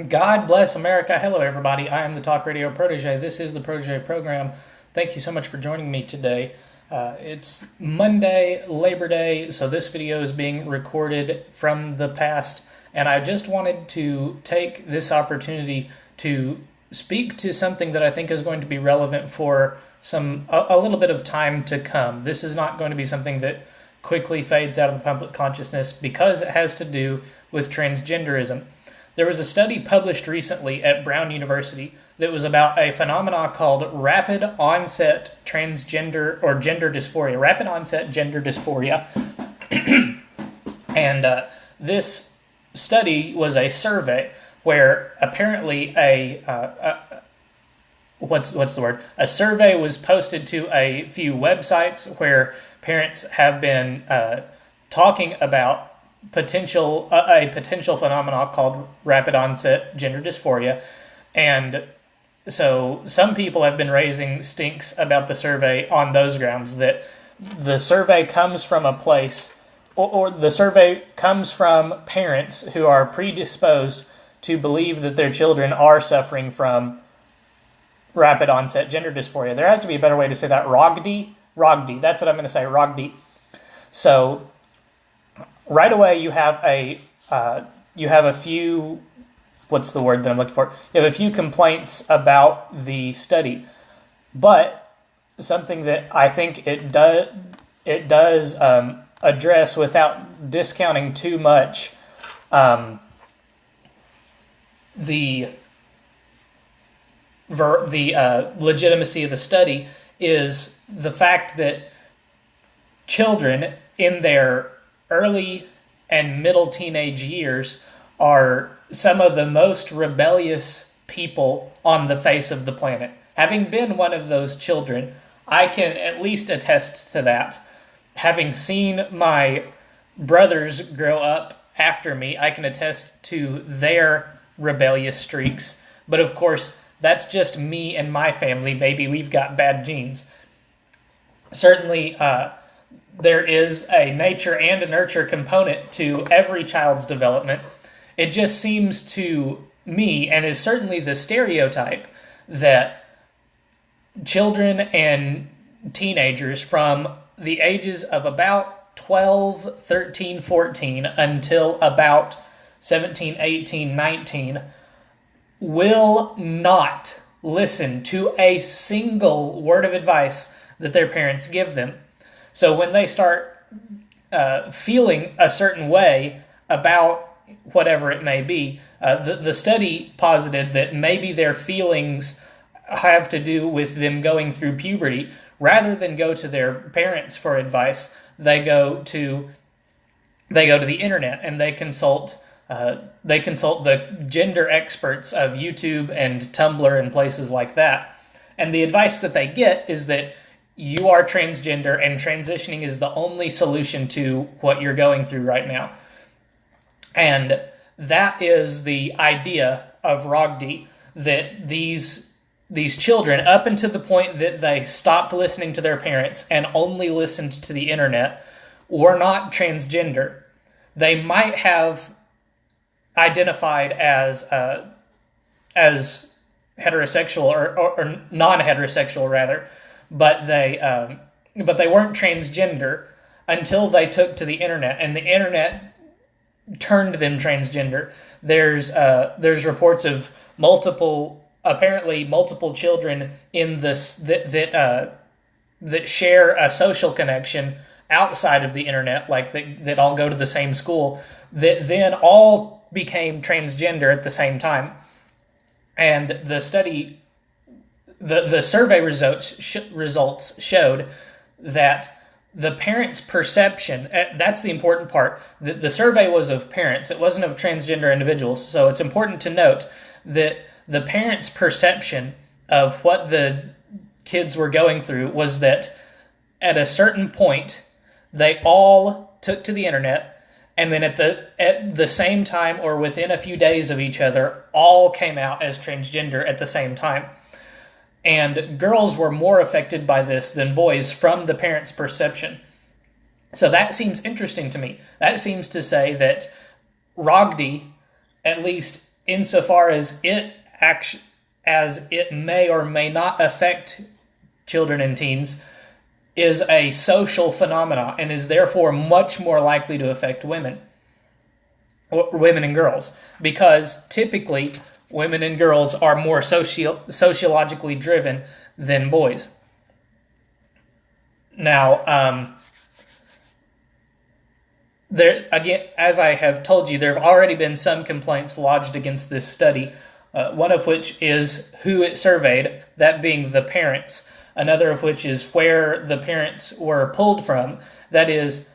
God bless America. Hello, everybody. I am the Talk Radio Protege. This is the Protege program. Thank you so much for joining me today. It's Monday, Labor Day, so this video is being recorded from the past, and I just wanted to take this opportunity to speak to something that I think is going to be relevant for a little bit of time to come. This is not going to be something that quickly fades out of the public consciousness because it has to do with transgenderism. There was a study published recently at Brown University that was about a phenomenon called rapid onset transgender or gender dysphoria, rapid onset gender dysphoria. And this study was a survey where apparently a survey was posted to a few websites where parents have been talking about a potential phenomenon called rapid onset gender dysphoria. And so some people have been raising stinks about the survey on those grounds, that the survey comes from a place, or the survey comes from parents who are predisposed to believe that their children are suffering from rapid onset gender dysphoria. There has to be a better way to say that. ROGD, that's what I'm going to say, ROGD. So right away, you have a few. What's the word that I'm looking for? You have a few complaints about the study, but something that I think it does address without discounting too much the legitimacy of the study is the fact that children in their early and middle teenage years are some of the most rebellious people on the face of the planet. Having been one of those children, I can at least attest to that. Having seen my brothers grow up after me, I can attest to their rebellious streaks. But of course, that's just me and my family. Maybe we've got bad genes. Certainly, there is a nature and a nurture component to every child's development. It just seems to me, and is certainly the stereotype, that children and teenagers from the ages of about 12, 13, 14 until about 17, 18, 19 will not listen to a single word of advice that their parents give them. So when they start feeling a certain way about whatever it may be, the study posited that maybe their feelings have to do with them going through puberty. Rather than go to their parents for advice, they go to the internet and they consult the gender experts of YouTube and Tumblr and places like that. And the advice that they get is that you are transgender and transitioning is the only solution to what you're going through right now. And that is the idea of ROGD, that these children, up until the point that they stopped listening to their parents and only listened to the internet, were not transgender. They might have identified as heterosexual or non-heterosexual rather, but they weren't transgender until they took to the internet, and the internet turned them transgender. There's reports of multiple children in this that share a social connection outside of the internet, like that all go to the same school, that then all became transgender at the same time. And the study, the survey results showed that the parents' perception, that's the important part. The survey was of parents, it wasn't of transgender individuals. So it's important to note that the parents' perception of what the kids were going through was that at a certain point, they all took to the internet, and then at the same time or within a few days of each other, all came out as transgender at the same time. And girls were more affected by this than boys from the parents' perception. So that seems interesting to me. That seems to say that ROGD, at least insofar as it may or may not affect children and teens, is a social phenomenon and is therefore much more likely to affect women and girls, because typically women and girls are more sociologically driven than boys. Now, there again, as I have told you, there have already been some complaints lodged against this study, one of which is who it surveyed, that being the parents. Another of which is where the parents were pulled from, that is,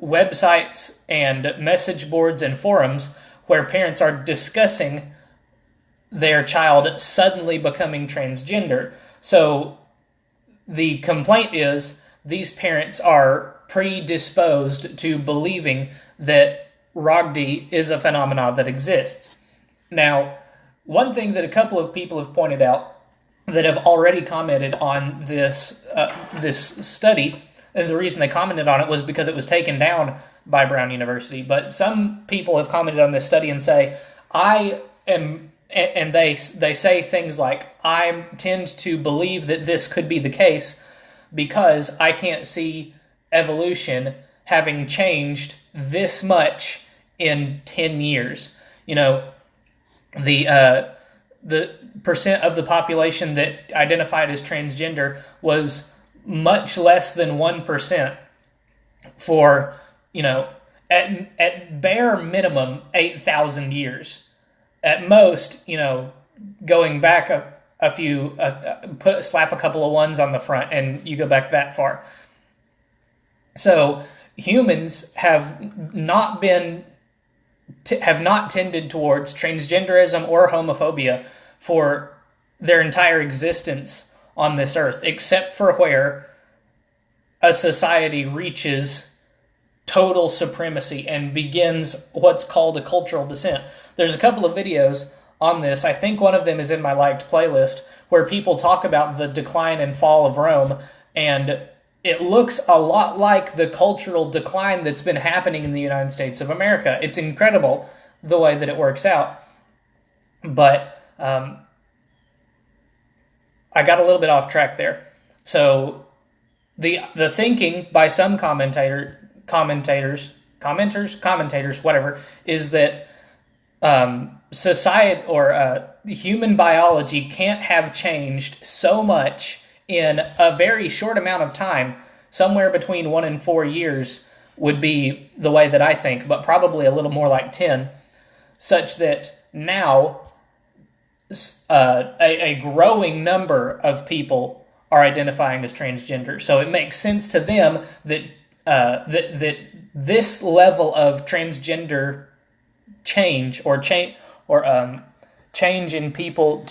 websites and message boards and forums where parents are discussing their child suddenly becoming transgender. So the complaint is these parents are predisposed to believing that ROGD is a phenomenon that exists. Now, one thing that a couple of people have pointed out that have already commented on this study, and the reason they commented on it was because it was taken down by Brown University. But some people have commented on this study and say, they say things like, I tend to believe that this could be the case because I can't see evolution having changed this much in 10 years. You know, the percent of the population that identified as transgender was much less than 1% for, at bare minimum 8,000 years. At most, going back a few, slap a couple of ones on the front and you go back that far. So humans have not tended towards transgenderism or homophobia for their entire existence on this earth, except for where a society reaches total supremacy and begins what's called a cultural descent. There's a couple of videos on this. I think one of them is in my liked playlist where people talk about the decline and fall of Rome, and it looks a lot like the cultural decline that's been happening in the United States of America. It's incredible the way that it works out. But I got a little bit off track there. So the thinking by some commenters, whatever, is that society or human biology can't have changed so much in a very short amount of time. Somewhere between 1 and 4 years would be the way that I think, but probably a little more like 10, such that now a growing number of people are identifying as transgender. So it makes sense to them that that this level of transgender change change in people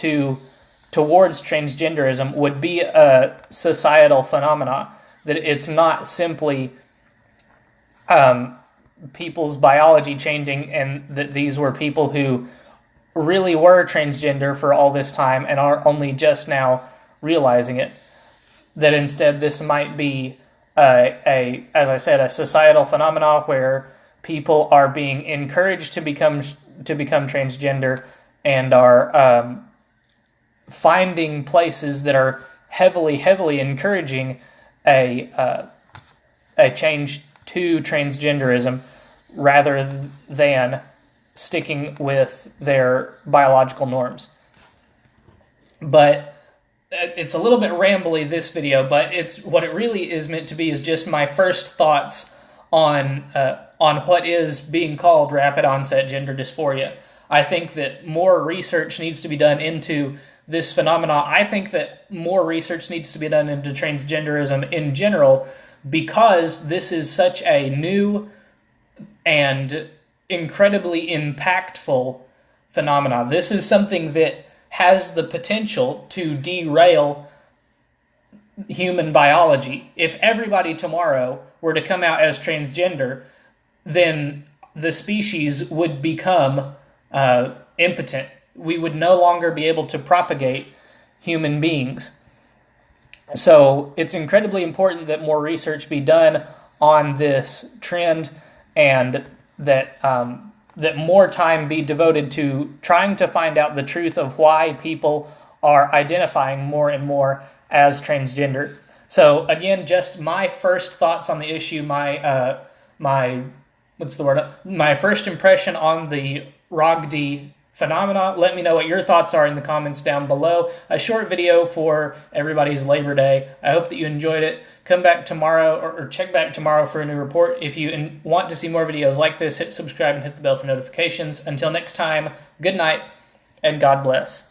towards transgenderism would be a societal phenomena. That it's not simply people's biology changing, and that these were people who really were transgender for all this time and are only just now realizing it. That instead this might be as I said, a societal phenomenon where people are being encouraged to become transgender and are finding places that are heavily encouraging a change to transgenderism rather than sticking with their biological norms. But it's a little bit rambly, this video, but it's what it really is meant to be is just my first thoughts on what is being called rapid onset gender dysphoria. I think that more research needs to be done into this phenomenon. I think that more research needs to be done into transgenderism in general, because this is such a new and incredibly impactful phenomenon. This is something that has the potential to derail human biology. If everybody tomorrow were to come out as transgender, then the species would become impotent. We would no longer be able to propagate human beings. So it's incredibly important that more research be done on this trend, and that that more time be devoted to trying to find out the truth of why people are identifying more and more as transgender. So again, just my first thoughts on the issue, my first impression on the ROGD phenomena. Let me know what your thoughts are in the comments down below. A short video for everybody's Labor Day. I hope that you enjoyed it. Come back tomorrow or check back tomorrow for a new report. If you want to see more videos like this, hit subscribe and hit the bell for notifications. Until next time, good night and God bless.